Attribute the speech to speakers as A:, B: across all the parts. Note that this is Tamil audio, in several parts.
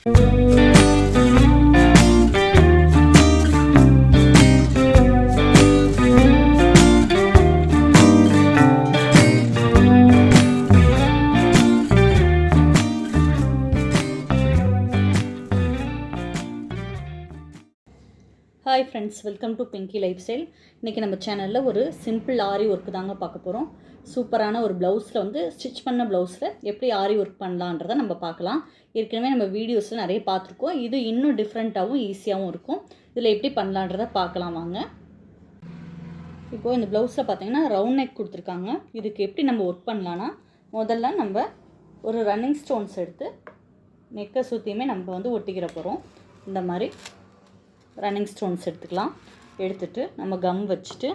A: Hi friends, welcome to Pinki life style. இன்றைக்கி நம்ம சேனலில் ஒரு சிம்பிள் ஆரி ஒர்க்கு தாங்க பார்க்க போகிறோம். சூப்பரான ஒரு ப்ளவுஸில் வந்து ஸ்டிச் பண்ண ப்ளவுஸில் எப்படி ஆரி ஒர்க் பண்ணலான்றதை நம்ம பார்க்கலாம். ஏற்கனவே நம்ம வீடியோஸில் நிறைய பார்த்துருக்கோம். இது இன்னும் டிஃப்ரெண்ட்டாகவும் ஈஸியாகவும் இருக்கும். இதில் எப்படி பண்ணலான்றதை பார்க்கலாம் வாங்க. இப்போது இந்த ப்ளவுஸில் பார்த்தீங்கன்னா ரவுண்ட் நெக் கொடுத்துருக்காங்க. இதுக்கு எப்படி நம்ம ஒர்க் பண்ணலான்னா, முதல்ல நம்ம ஒரு ரன்னிங் ஸ்டோன்ஸ் எடுத்து நெக்கை சுற்றியுமே நம்ம வந்து ஒட்டிக்கிற போகிறோம். இந்த மாதிரி ரன்னிங் ஸ்டோன்ஸ் எடுத்துக்கலாம். எடுத்துகிட்டு நம்ம கம் வச்சுட்டு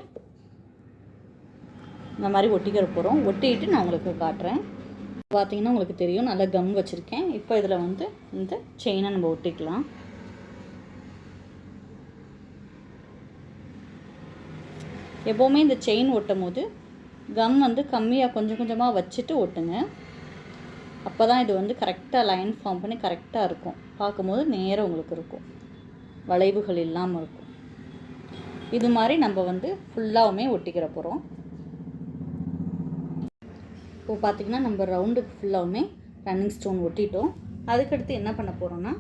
A: இந்த மாதிரி ஒட்டிக்கிற போகிறோம். ஒட்டிக்கிட்டு நான் உங்களுக்கு காட்டுறேன். பார்த்தீங்கன்னா உங்களுக்கு தெரியும், நல்லா கம் வச்சுருக்கேன். இப்போ இதில் வந்து இந்த செயினை நம்ம ஒட்டிக்கலாம். எப்போவுமே இந்த செயின் ஒட்டும் போது கம் வந்து கம்மியாக கொஞ்சம் கொஞ்சமாக வச்சுட்டு ஒட்டுங்க. அப்போ தான் இது வந்து கரெக்டாக லைன் ஃபார்ம் பண்ணி கரெக்டாக இருக்கும். பார்க்கும்போது நேராக உங்களுக்கு இருக்கும், வளைவுகள் இல்லாமல் இருக்கும். இது மாதிரி நம்ம வந்து ஃபுல்லாகவுமே ஒட்டிக்கிற போகிறோம். இப்போது பார்த்திங்கன்னா நம்ம ரவுண்டுக்கு ஃபுல்லாகவுமே ரன்னிங் ஸ்டோன் ஒட்டிட்டோம். அதுக்கடுத்து என்ன பண்ண போகிறோன்னா,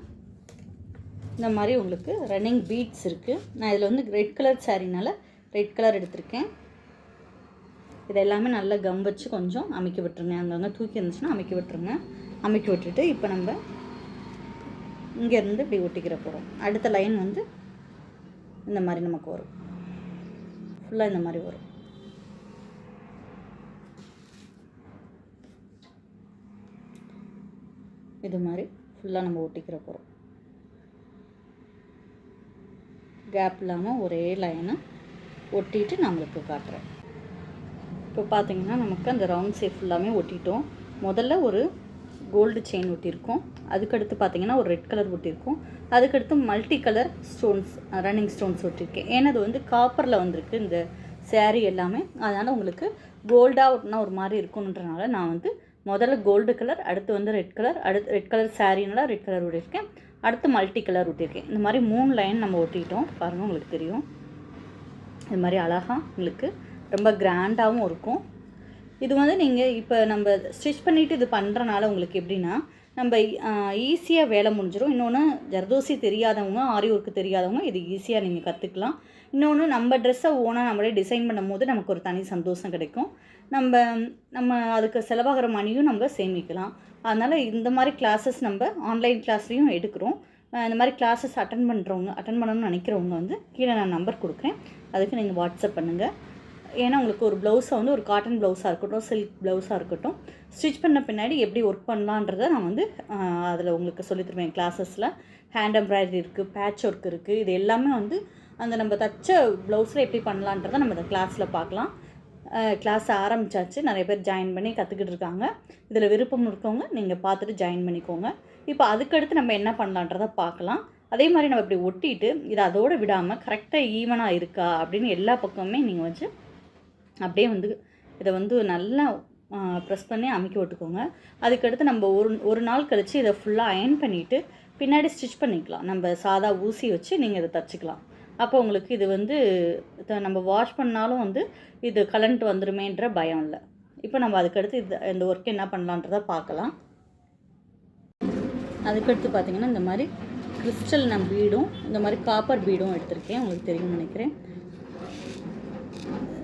A: இந்த மாதிரி உங்களுக்கு ரன்னிங் பீட்ஸ் இருக்குது. நான் இதில் வந்து ரெட் கலர் சாரீனால் ரெட் கலர் எடுத்திருக்கேன். இது எல்லாமே நல்லா கம் வச்சு கொஞ்சம் அமுக்கி விட்டுருங்க. அங்கங்கே தூக்கி இருந்துச்சுன்னா அமுக்கி விட்டுருங்க. அமுக்கி விட்டுட்டு இப்போ நம்ம இங்கேருந்து இப்படி ஒட்டிக்கிற போகிறோம். அடுத்த லைன் வந்து இந்த மாதிரி நமக்கு வரும். ஃபுல்லாக இந்த மாதிரி வரும். இது மாதிரி ஃபுல்லாக நம்ம ஒட்டிக்கிற போகிறோம். கேப் இல்லாமல் ஒரே லைனை ஒட்டிட்டு நான் உங்களுக்கு காட்டுறேன். இப்போ பார்த்தீங்கன்னா நமக்கு அந்த ரவுண்ட் ஷேப் ஃபுல்லாமே ஒட்டிட்டோம். முதல்ல ஒரு கோல்டு செயின் ஒட்டியிருக்கோம். அதுக்கடுத்து பார்த்திங்கன்னா ஒரு ரெட் கலர் ஒட்டியிருக்கோம். அதுக்கடுத்து multi colour stones, running stones ஒட்டியிருக்கேன். ஏன்னா அது வந்து காப்பரில் வந்திருக்கு இந்த சேரீ எல்லாமே. அதனால் உங்களுக்கு கோல்டாக ஒட்டினா ஒரு மாதிரி இருக்குன்றனால நான் வந்து முதல்ல கோல்டு கலர், அடுத்து வந்து ரெட் கலர், அடுத்து ரெட் கலர் சாரீனால ரெட் கலர் ஒட்டியிருக்கேன். அடுத்து மல்டி கலர் ஒட்டியிருக்கேன். இந்த மாதிரி 3 லைன் நம்ம ஒட்டிட்டோம். பாருங்கள், உங்களுக்கு தெரியும். இது மாதிரி அழகாக உங்களுக்கு ரொம்ப கிராண்டாகவும் இருக்கும். இது வந்து நீங்கள் இப்போ நம்ம ஸ்டிச் பண்ணிவிட்டு இது பண்ணுறனால உங்களுக்கு எப்படின்னா, நம்ம ஈஸியாக வேலை முடிஞ்சிடும். இன்னொன்று, ஜர்தோசி தெரியாதவங்க, ஆரி ஒர்க்கு தெரியாதவங்க இது ஈஸியாக நீங்கள் கற்றுக்கலாம். இன்னொன்று, நம்ம ட்ரெஸ்ஸை ஓனாக நம்மளே டிசைன் பண்ணும் போது நமக்கு ஒரு தனி சந்தோஷம் கிடைக்கும். நம்ம அதுக்கு செலவாகிற மணியும் நம்ம சேமிக்கலாம். அதனால் இந்த மாதிரி கிளாஸஸ் நம்ம ஆன்லைன் கிளாஸ்லேயும் எடுக்கிறோம். இந்த மாதிரி கிளாஸஸ் அட்டன் பண்ணணும்னு நினைக்கிறவங்க வந்து கீழே நான் நம்பர் கொடுக்குறேன். அதுக்கு நீங்கள் வாட்ஸ்அப் பண்ணுங்கள். ஏன்னா உங்களுக்கு ஒரு ப்ளவுஸை வந்து ஒரு காட்டன் ப்ளவுஸாக இருக்கட்டும், சில்க் ப்ளவுஸாக இருக்கட்டும், ஸ்டிச் பண்ண பின்னாடி எப்படி ஒர்க் பண்ணலான்றதை நான் வந்து அதில் உங்களுக்கு சொல்லித்தருவேன். கிளாஸஸில் ஹேண்ட் எம்ப்ராய்டரி இருக்குது, பேட்ச் ஒர்க் இருக்குது. இது எல்லாமே வந்து அந்த நம்ம தச்ச ப்ளவுஸில் எப்படி பண்ணலான்றதை நம்ம இந்த கிளாஸில் பார்க்கலாம். கிளாஸ் ஆரம்பித்தாச்சு. நிறைய பேர் ஜாயின் பண்ணி கற்றுக்கிட்டு இருக்காங்க. இதில் விருப்பம் இருக்கவங்க நீங்கள் பார்த்துட்டு ஜாயின் பண்ணிக்கோங்க. இப்போ அதுக்கடுத்து நம்ம என்ன பண்ணலான்றதை பார்க்கலாம். அதே மாதிரி நம்ம இப்படி ஒட்டிட்டு இதை அதோடு விடாமல் கரெக்டாக ஈவனாக இருக்கா அப்படின்னு எல்லா பக்கமுமே நீங்கள் வச்சு அப்படியே வந்து இதை வந்து நல்லா ப்ரெஸ் பண்ணி அமுக்கி விட்டுக்கோங்க. அதுக்கடுத்து நம்ம ஒரு நாள் கழித்து இதை ஃபுல்லாக அயர்ன் பண்ணிவிட்டு பின்னாடி ஸ்டிச் பண்ணிக்கலாம். நம்ம சாதா ஊசி வச்சு நீங்கள் இதை தச்சுக்கலாம். அப்போ உங்களுக்கு இது வந்து நம்ம வாஷ் பண்ணாலும் வந்து இது கலண்ட் வந்துடுமேன்ற பயம் இல்லை. இப்போ நம்ம அதுக்கடுத்து இந்த ஒர்க் என்ன பண்ணலான்றதை பார்க்கலாம். அதுக்கடுத்து பார்த்திங்கன்னா இந்த மாதிரி கிறிஸ்டல் நான் பீடும், இந்த மாதிரி காப்பர் பீடும் எடுத்திருக்கேன். உங்களுக்கு தெரியும்னு நினைக்கிறேன்.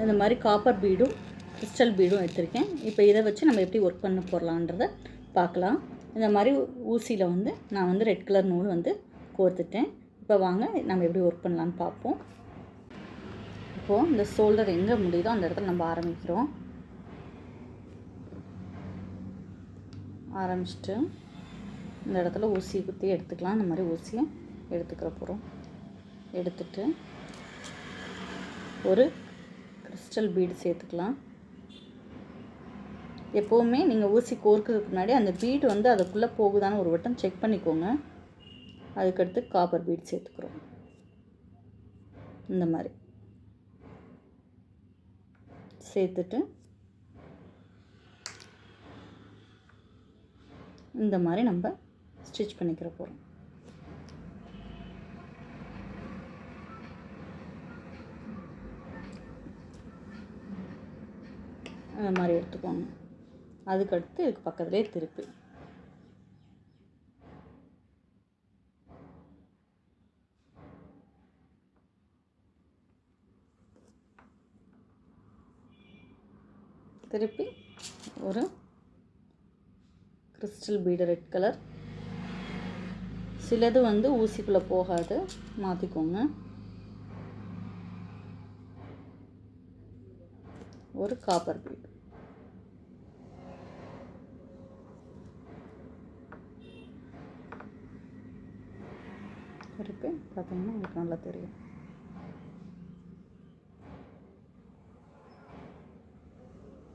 A: இந்த மாதிரி காப்பர் பீடும் கிறிஸ்டல் பீடும் எடுத்திருக்கேன். இப்போ இதை வச்சு நம்ம எப்படி ஒர்க் பண்ண போகலான்றதை பார்க்கலாம். இந்த மாதிரி ஊசியில் வந்து நான் வந்து ரெட் கலர் நூல் வந்து கோர்த்துட்டேன். இப்போ வாங்க நம்ம எப்படி ஒர்க் பண்ணலான்னு பார்ப்போம். இப்போது இந்த ஷோல்டர் எங்கே முடியுதோ அந்த இடத்துல நம்ம ஆரம்பிச்சுட்டு இந்த இடத்துல ஊசி குத்தி எடுத்துக்கலாம். இந்த மாதிரி ஊசியை எடுத்துக்கிற போகிறோம். எடுத்துட்டு ஒரு கிறிஸ்டல் பீடு சேர்த்துக்கலாம். எப்போவுமே நீங்கள் ஊசி கோர்க்கிறதுக்கு முன்னாடி அந்த பீடு வந்து அதுக்குள்ளே போகுதான்னு ஒரு வட்டம் செக் பண்ணிக்கோங்க. அதுக்கடுத்து காப்பர் பீட் சேர்த்துக்கிறோம். இந்த மாதிரி சேர்த்துட்டு இந்த மாதிரி நம்ம ஸ்டிச் பண்ணிக்கிற போகிறோம். அந்த மாதிரி எடுத்துக்கோங்க. அதுக்கடுத்து இதுக்கு பக்கத்துலேயே திருப்பி ஒரு கிறிஸ்டல் பீடு ரெட் கலர். சிலது வந்து ஊசிக்குள்ளே போகாது, மாற்றிக்கோங்க. ஒரு காப்பர் பீடு. திருப்பி பார்த்தீங்கன்னா உங்களுக்கு நல்லா தெரியும்.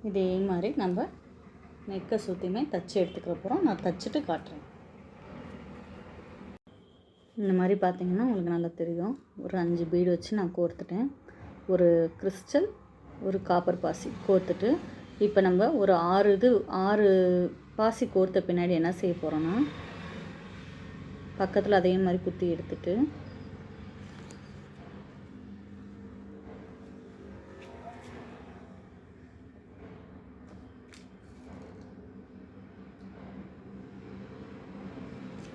A: இதே மாதிரி நம்ம நெக்கை சுற்றியுமே தச்சு எடுத்துக்கிற போகிறோம். நான் தச்சுட்டு காட்டுறேன். இந்த மாதிரி பார்த்தீங்கன்னா உங்களுக்கு நல்லா தெரியும். ஒரு 5 பீடு வச்சு நான் கோர்த்துட்டேன். ஒரு கிறிஸ்டல், ஒரு காப்பர் பாசி கோர்த்துட்டு, இப்போ நம்ம ஒரு 6 பாசி கோர்த்த பின்னாடி என்ன செய்ய போகிறோன்னா, பக்கத்தில் அதே மாதிரி குத்தி எடுத்துட்டு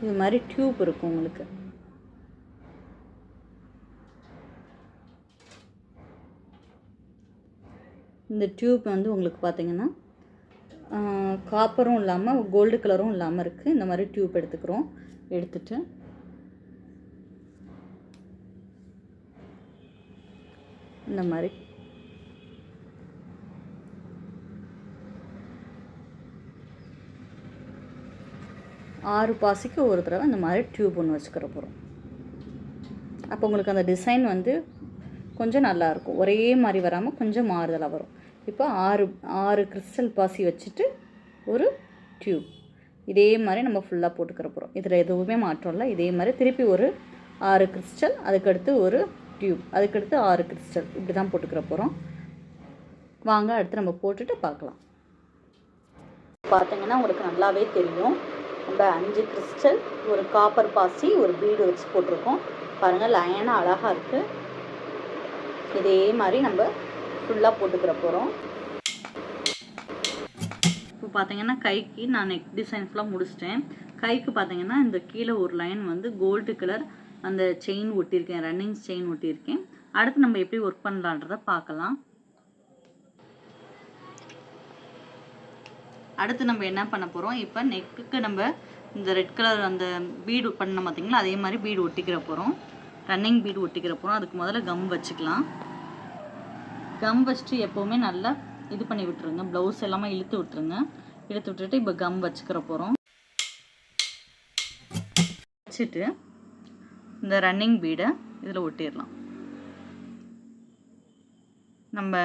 A: இது மாதிரி டியூப் இருக்கும் உங்களுக்கு. இந்த டியூப் வந்து உங்களுக்கு பார்த்தீங்கன்னா காப்பரும் இல்லாமல் கோல்டு கலரும் இல்லாமல் இருக்குது. இந்த மாதிரி டியூப் எடுத்துக்கிறோம். எடுத்துட்டு இந்த மாதிரி ஆறு பாசிக்கு ஒரு தடவை இந்த மாதிரி டியூப் ஒன்று வச்சுக்கிற போகிறோம். அப்போ உங்களுக்கு அந்த டிசைன் வந்து கொஞ்சம் நல்லாயிருக்கும். ஒரே மாதிரி வராமல் கொஞ்சம் மாறுதலாக வரும். இப்போ ஆறு கிறிஸ்டல் பாசி வச்சுட்டு ஒரு டியூப் இதே மாதிரி நம்ம ஃபுல்லாக போட்டுக்கிற போகிறோம். இதில் எதுவுமே மாற்றம் இல்லை. இதே மாதிரி திருப்பி ஒரு 6 கிறிஸ்டல், அதுக்கடுத்து ஒரு டியூப், அதுக்கடுத்து 6 கிறிஸ்டல், இப்படி தான் போட்டுக்கிற போகிறோம். வாங்க அடுத்து நம்ம போட்டுட்டு பார்க்கலாம். பார்த்தீங்கன்னா உங்களுக்கு நல்லாவே தெரியும். நம்ம 5 கிறிஸ்டல், ஒரு காப்பர் பாசி, ஒரு பீடு வச்சு போட்டிருக்கோம். பாருங்கள் லைனாக அழகாக இருக்குது. இதே மாதிரி நம்ம ஃபுல்லாக போட்டுக்கிற போகிறோம். இப்போ பார்த்தீங்கன்னா கைக்கு நான் நெக் டிசைன் ஃபுல்லாக முடிச்சிட்டேன். கைக்கு பார்த்தீங்கன்னா இந்த கீழே ஒரு லைன் வந்து கோல்டு கலர் அந்த செயின் ஒட்டியிருக்கேன், ரன்னிங் செயின் ஒட்டியிருக்கேன். அடுத்து நம்ம எப்படி ஒர்க் பண்ணலான்றதை பார்க்கலாம். அடுத்து நம்ம என்ன பண்ண போகிறோம், இப்போ நெக்குக்கு நம்ம இந்த ரெட் கலர் அந்த பீடு பண்ண பார்த்தீங்களா, அதே மாதிரி பீடு ஒட்டிக்கிற போகிறோம். ரன்னிங் பீடு ஒட்டிக்கிற போகிறோம். அதுக்கு முதல்ல கம் வச்சுக்கலாம். கம் வச்சுட்டு எப்போவுமே நல்லா இது பண்ணி விட்டுருங்க. ப்ளவுஸ் எல்லாமே இழுத்து விட்டுருங்க. இழுத்து விட்டுட்டு இப்போ கம் வச்சுக்கிற போகிறோம். வச்சுட்டு இந்த ரன்னிங் பீடை இதில் ஒட்டிடலாம். நம்ம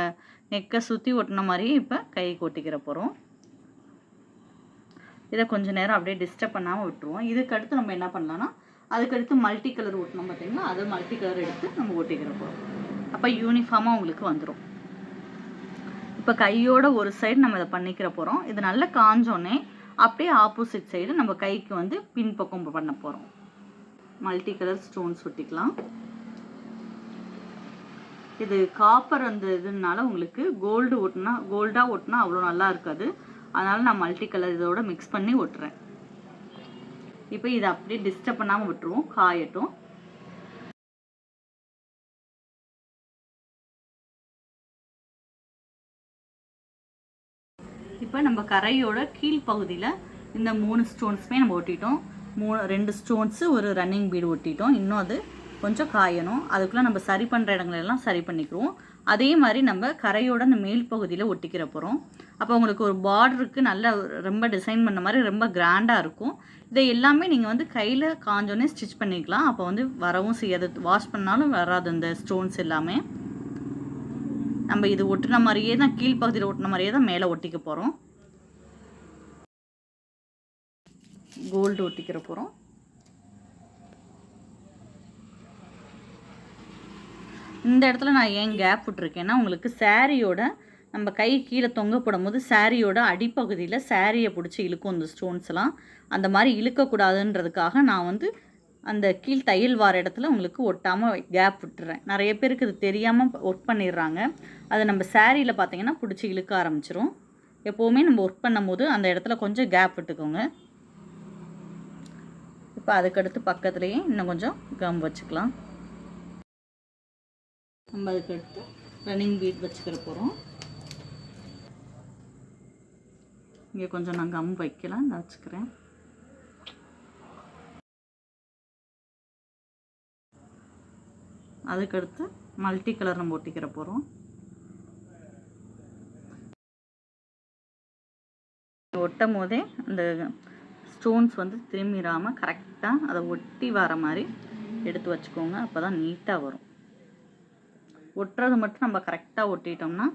A: நெக்கை சுற்றி ஒட்டின மாதிரியே இப்போ கைக்கு ஒட்டிக்கிற போகிறோம். இதை கொஞ்சம் நேரம் அப்படியே டிஸ்டர்ப் பண்ணாமல் விட்டுருவோம். இதுக்கடுத்து நம்ம என்ன பண்ணலான்னா, அதுக்கடுத்து மல்டி கலர் ஒட்டணும் பார்த்தீங்கன்னா, அது மல்டி கலர் எடுத்து நம்ம ஒட்டிக்கிற போகிறோம். அப்போ யூனிஃபார்மாக உங்களுக்கு வந்துடும். இப்போ கையோட ஒரு சைடு நம்ம இதை பண்ணிக்கிற போகிறோம். இது நல்லா காஞ்சோன்னே அப்படியே ஆப்போசிட் சைடு நம்ம கைக்கு வந்து பின்பக்கம் பண்ண போகிறோம். மல்டி கலர் ஸ்டோன்ஸ் ஒட்டிக்கலாம். இது காப்பர் அந்த இதுனால உங்களுக்கு கோல்டாக ஒட்டினா அவ்வளோ நல்லா இருக்காது. அதனால் நான் மல்டி கலர் இதோட மிக்ஸ் பண்ணி ஒட்டுறேன். இப்போ இதை அப்படியே டிஸ்டர்ப் பண்ணாமல் விட்டுருவோம், காயட்டும். இப்போ நம்ம கரையோட கீழ்ப்பகுதியில் இந்த 3 ஸ்டோன்ஸுமே நம்ம ஒட்டிட்டோம். 2 ஸ்டோன்ஸு, ஒரு ரன்னிங் பீடு ஒட்டிட்டோம். இன்னும் அது கொஞ்சம் காயணும். அதுக்குள்ளே நம்ம சரி பண்ணுற இடங்களெல்லாம் சரி பண்ணிக்குவோம். அதே மாதிரி நம்ம கரையோட அந்த மேல் பகுதியில் ஒட்டிக்கிற போகிறோம். அப்போ உங்களுக்கு ஒரு பார்டருக்கு நல்லா ரொம்ப டிசைன் பண்ண மாதிரி ரொம்ப கிராண்டாக இருக்கும். இதை எல்லாமே நீங்கள் வந்து கையில் காஞ்சோன்னே ஸ்டிச் பண்ணிக்கலாம். அப்போ வந்து வரவும் செய்யாது, வாஷ் பண்ணாலும் வராது. இந்த ஸ்டோன்ஸ் எல்லாமே நம்ம இது ஒட்டின மாதிரியே தான், கீழ்ப்பகுதியில் ஒட்டின மாதிரியே தான் மேலே ஒட்டிக்க போகிறோம். கோல்டு ஒட்டிக்கிற போகிறோம். இந்த இடத்துல நான் ஏன் கேப் விட்டுருக்கேன்னா, உங்களுக்கு சாரியோட நம்ம கை கீழே தொங்க போடும் போது சாரியோட அடிப்பகுதியில் சாரியை பிடிச்சி இழுக்கும் இந்த ஸ்டோன்ஸ்லாம். அந்த மாதிரி இழுக்கக்கூடாதுன்றதுக்காக நான் வந்து அந்த கீழ் தையல் வார இடத்துல உங்களுக்கு ஒட்டாமல் கேப் விட்டுறேன். நிறைய பேருக்கு இது தெரியாமல் ஒர்க் பண்ணிடுறாங்க. அதை நம்ம சாரியில் பார்த்தீங்கன்னா பிடிச்சி இழுக்க ஆரம்பிச்சிரும். எப்போவுமே நம்ம ஒர்க் பண்ணும்போது அந்த இடத்துல கொஞ்சம் கேப் விட்டுக்கோங்க. இப்போ அதுக்கடுத்து பக்கத்துலேயே இன்னும் கொஞ்சம் கம் வச்சுக்கலாம். நம்ம அதுக்கடுத்து ரன்னிங் பீட் வச்சுக்கிற போகிறோம். இங்கே கொஞ்சம் நான் கம் வைக்கலாம், நான் வச்சுக்கிறேன். அதுக்கடுத்து மல்டி கலர் நம்ம ஒட்டிக்கிற போகிறோம். ஒட்டும் போதே அந்த ஸ்டோன்ஸ் வந்து திரும்பிடாமல் கரெக்டாக அதை ஒட்டி வர மாதிரி எடுத்து வச்சுக்கோங்க. அப்போ தான் நீட்டாக வரும். ஒட்டுறது மட்டும் நம்ம கரெக்டாக ஒட்டிட்டோம்னா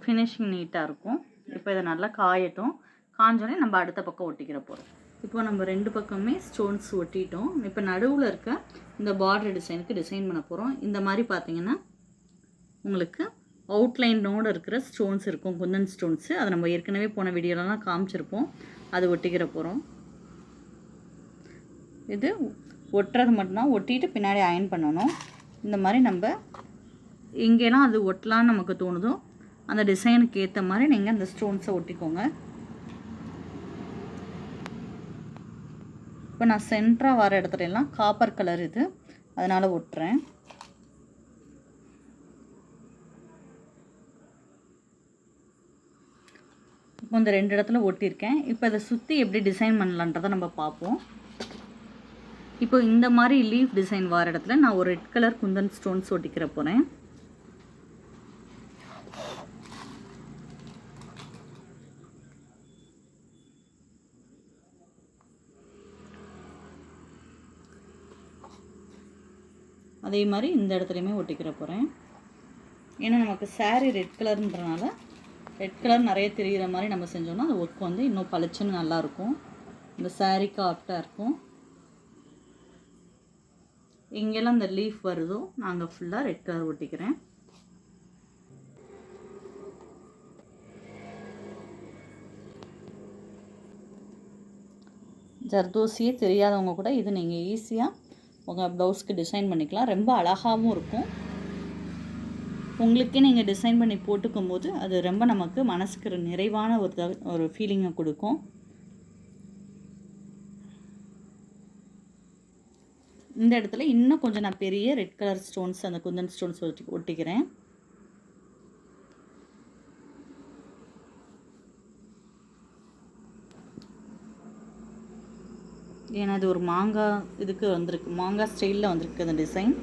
A: ஃபினிஷிங் நீட்டாக இருக்கும். இப்போ இதை நல்லா காயட்டும். காஞ்சோடனே நம்ம அடுத்த பக்கம் ஒட்டிக்கிற போகிறோம். இப்போ நம்ம 2 பக்கமே ஸ்டோன்ஸ் ஒட்டிட்டோம். இப்போ நடுவில் இருக்க இந்த பார்டர் டிசைனுக்கு டிசைன் பண்ண போகிறோம். இந்த மாதிரி பார்த்தீங்கன்னா உங்களுக்கு அவுட்லைனோடு இருக்கிற ஸ்டோன்ஸ் இருக்கும், குந்தன் ஸ்டோன்ஸு. அதை நம்ம ஏற்கனவே போன வீடியோலலாம் காமிச்சிருப்போம். அது ஒட்டிக்கிற போகிறோம். இது ஒட்டுறது மட்டும்தான். ஒட்டிட்டு பின்னாடி அயன் பண்ணணும். இந்த மாதிரி நம்ம எங்கேலாம் அது ஒட்டலான்னு நமக்கு தோணுதோ அந்த டிசைனுக்கு ஏற்ற மாதிரி நீங்கள் அந்த ஸ்டோன்ஸை ஒட்டிக்கோங்க. இப்போ நான் சென்டராக வர இடத்துல எல்லாம் காப்பர் கலர் இது, அதனால் ஒட்டுறேன். இப்போ இந்த 2 இடத்துல ஒட்டியிருக்கேன். இப்போ இதை சுற்றி எப்படி டிசைன் பண்ணலான்றதை நம்ம பார்ப்போம். இப்போ இந்த மாதிரி லீஃப் டிசைன் வர இடத்துல நான் ஒரு ரெட் கலர் குந்தன் ஸ்டோன்ஸ் ஒட்டிக்கிற போகிறேன். அதே மாதிரி இந்த இடத்துலையுமே ஒட்டிக்கிற போகிறேன். ஏன்னா நமக்கு சாரீ ரெட் கலர்ன்றனால ரெட் கலர் நிறைய தெரிகிற மாதிரி நம்ம செஞ்சோம்னா அந்த ஒர்க் வந்து இன்னும் பளிச்சுன்னு நல்லாயிருக்கும். இந்த சாரீக்கு ஆப்டாக இருக்கும். எங்கெல்லாம் இந்த லீஃப் வருதோ நாங்கள் ஃபுல்லாக ரெட் கலர் ஒட்டிக்கிறேன். ஜர்தோசியே தெரியாதவங்க கூட இது நீங்கள் ஈஸியாக உங்கள் ப்ளவுஸ்க்கு டிசைன் பண்ணிக்கலாம். ரொம்ப அழகாகவும் இருக்கும். உங்களுக்கே நீங்கள் டிசைன் பண்ணி போட்டுக்கும் போது அது ரொம்ப நமக்கு மனசுக்கு நிறைவான ஒரு ஃபீலிங்கை கொடுக்கும். இந்த இடத்துல இன்னும் கொஞ்சம் நான் பெரிய ரெட் கலர் ஸ்டோன்ஸ், அந்த குந்தன் ஸ்டோன்ஸ் ஒட்டிக்கிறேன். ஏன்னா இது ஒரு மாங்காய் இதுக்கு வந்திருக்கு, மாங்காய் ஸ்டைலில் வந்திருக்கு அந்த டிசைன்.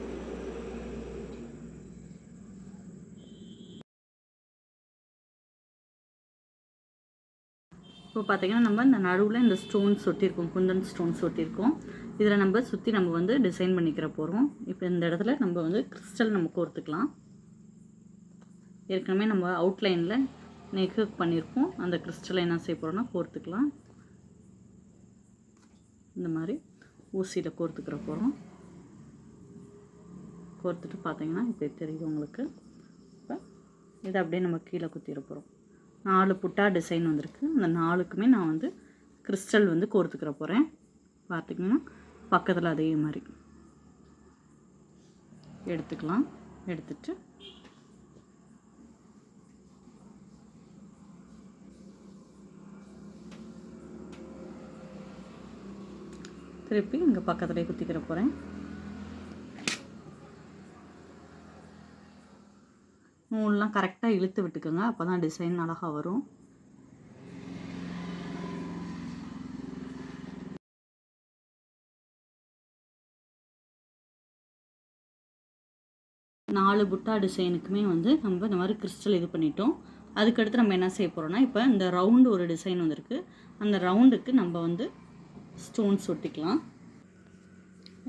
A: இப்போ பார்த்தீங்கன்னா நம்ம இந்த நடுவில் இந்த ஸ்டோன்ஸ் ஒட்டியிருக்கோம், குந்தன் ஸ்டோன்ஸ் ஒட்டியிருக்கோம். இதில் நம்ம சுற்றி நம்ம வந்து டிசைன் பண்ணிக்கிற போகிறோம். இப்போ இந்த இடத்துல நம்ம வந்து கிறிஸ்டல் நம்ம கோர்த்துக்கலாம். ஏற்கனவே நம்ம அவுட்லைனில் நெக்கு பண்ணியிருக்கோம். அந்த கிறிஸ்டலை என்ன செய்ய போகிறோம்னா கோர்த்துக்கலாம். இந்த மாதிரி ஊசியில் கோர்த்துக்கிற போகிறோம். கோர்த்துட்டு பார்த்தீங்கன்னா இப்படி தெரியும் உங்களுக்கு. இப்போ இதை அப்படியே நம்ம கீழே குத்திட போகிறோம். 4 புட்டா டிசைன் வந்திருக்கு. அந்த 4க்குமே நான் வந்து கிறிஸ்டல் வந்து கோர்த்துக்கிற போகிறேன். பார்த்திங்கன்னா பக்கத்தில் அதே மாதிரி எடுத்துக்கலாம். எடுத்துட்டு திருப்பி இங்கே பக்கத்துலேயே குத்திக்கிற போகிறேன். நூல்லாம் கரெக்டாக இழுத்து விட்டுக்கோங்க. அப்போ தான் டிசைன் அழகாக வரும். நாலு புட்டா டிசைனுக்குமே வந்து நம்ம இந்த மாதிரி கிறிஸ்டல் இது பண்ணிட்டோம். அதுக்கடுத்து நம்ம என்ன செய்ய போகிறோம்னா, இப்போ இந்த ரவுண்டு ஒரு டிசைன் வந்திருக்கு. அந்த ரவுண்டுக்கு நம்ம வந்து ஸ்டோன்ஸ் ஒட்டிக்கலாம்.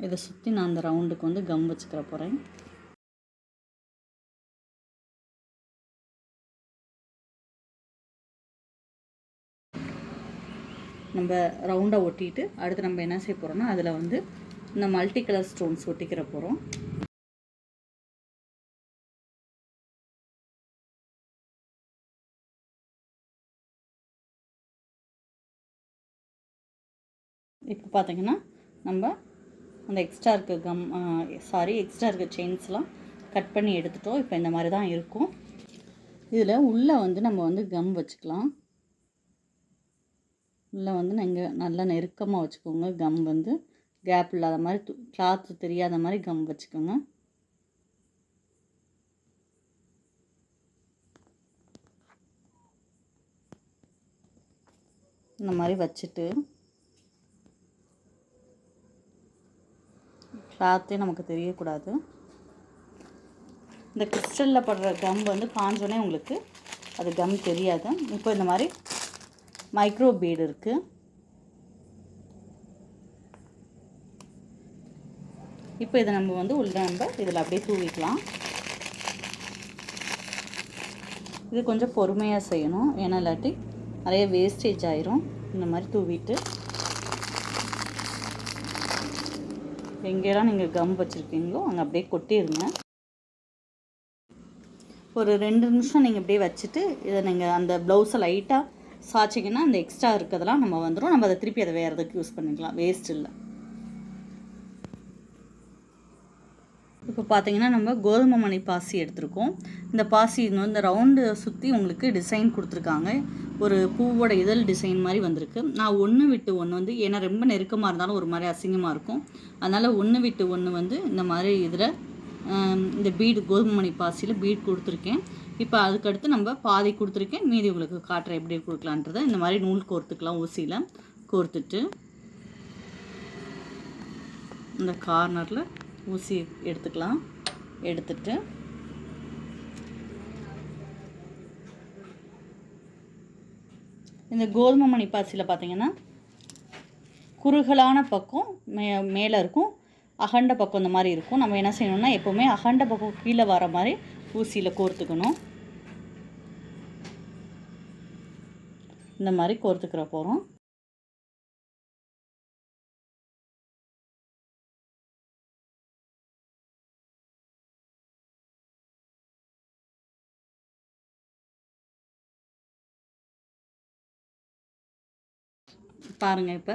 A: இதை சுற்றி நான் அந்த ரவுண்டுக்கு வந்து கம் வச்சுக்கிற போகிறேன். நம்ம ரவுண்டாக ஒட்டிட்டு அடுத்து நம்ம என்ன செய்ய போகிறோம்னா, அதில் வந்து இந்த மல்டி கலர் ஸ்டோன்ஸ் ஒட்டிக்கிற போகிறோம். இப்போ பார்த்தீங்கன்னா நம்ம அந்த எக்ஸ்ட்ரா இருக்க செயின்ஸ்லாம் கட் பண்ணி எடுத்துட்டோம். இப்போ இந்த மாதிரி தான் இருக்கும். இதில் உள்ளே வந்து நம்ம வந்து கம் வச்சுக்கலாம். உள்ளே வந்து நீங்கள் நல்லா நெருக்கமாக வச்சுக்கோங்க. கம் வந்து கேப் இல்லாத மாதிரி, கிளாத்து தெரியாத மாதிரி கம் வச்சுக்கோங்க. இந்த மாதிரி வச்சுட்டு கிளாத்தே நமக்கு தெரியக்கூடாது. இந்த கிறிஸ்டலில் படுற கம் வந்து காஞ்சோடனே உங்களுக்கு அது கம் தெரியாது. இப்போ இந்த மாதிரி மைக்ரோ பீடு இருக்குது. இப்போ இதை நம்ம வந்து நம்ம இதில் அப்படியே தூவிக்கலாம். இது கொஞ்சம் பொறுமையாக செய்யணும், ஏன்னா இல்லாட்டி நிறைய வேஸ்டேஜ் ஆயிரும். இந்த மாதிரி தூவிட்டு எங்கேலாம் நீங்கள் கம் வச்சுருக்கீங்களோ அங்கே அப்படியே கொட்டிடுங்க. ஒரு 2 நிமிஷம் நீங்கள் அப்படியே வச்சுட்டு இதை நீங்கள் அந்த ப்ளவுஸை லைட்டாக சாய்ச்சிங்கன்னா அந்த எக்ஸ்ட்ரா இருக்கிறதெல்லாம் நம்ம வந்துடும். நம்ம அதை திருப்பி அதை வேறு எதுக்கு யூஸ் பண்ணிக்கலாம், வேஸ்ட் இல்லை. இப்போ பார்த்தீங்கன்னா நம்ம கோதுமை மணி பாசி எடுத்திருக்கோம். இந்த பாசி இந்த ரவுண்டு சுற்றி உங்களுக்கு டிசைன் கொடுத்துருக்காங்க. ஒரு பூவோட இதழ் டிசைன் மாதிரி வந்திருக்கு. நான் 1 விட்டு 1 வந்து, ஏன்னா ரொம்ப நெருக்கமாக இருந்தாலும் ஒரு மாதிரி அசிங்கமாக இருக்கும், அதனால் 1 விட்டு 1 வந்து இந்த மாதிரி இதில் இந்த பீடு கோதுமை மணி பாசியில் பீட் கொடுத்துருக்கேன். இப்போ அதுக்கடுத்து நம்ம பாதி கொடுத்துருக்கேன், மீதி உங்களுக்கு காட்டுறேன் எப்படி கொடுக்கலான்றதை. இந்த மாதிரி நூல் கோர்த்துக்கலாம். ஊசியில் கோர்த்துட்டு இந்த கார்னரில் ஊசி எடுத்துக்கலாம். எடுத்துட்டு இந்த கோதுமை மணி பாசியில் பார்த்தீங்கன்னா குறுகலான பக்கம் மேலே இருக்கும், அகண்ட பக்கம் இந்த மாதிரி இருக்கும். நம்ம என்ன செய்யணும்னா எப்போவுமே அகண்ட பக்கம் கீழே வர மாதிரி ஊசியில் கோர்த்துக்கணும். இந்த மாதிரி கோர்த்துக்கிற போகிறோம். பாருங்கள், இப்போ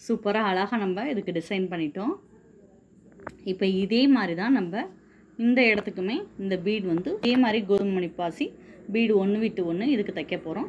A: சூப்பராக அழகாக நம்ம இதுக்கு டிசைன் பண்ணிட்டோம். இப்போ இதே மாதிரி தான் நம்ம இந்த இடத்துக்குமே இந்த பீட் வந்து இதே மாதிரி கோதுமை மணி பாசி பீடு 1 விட்டு 1 இதுக்கு தைக்க போகிறோம்.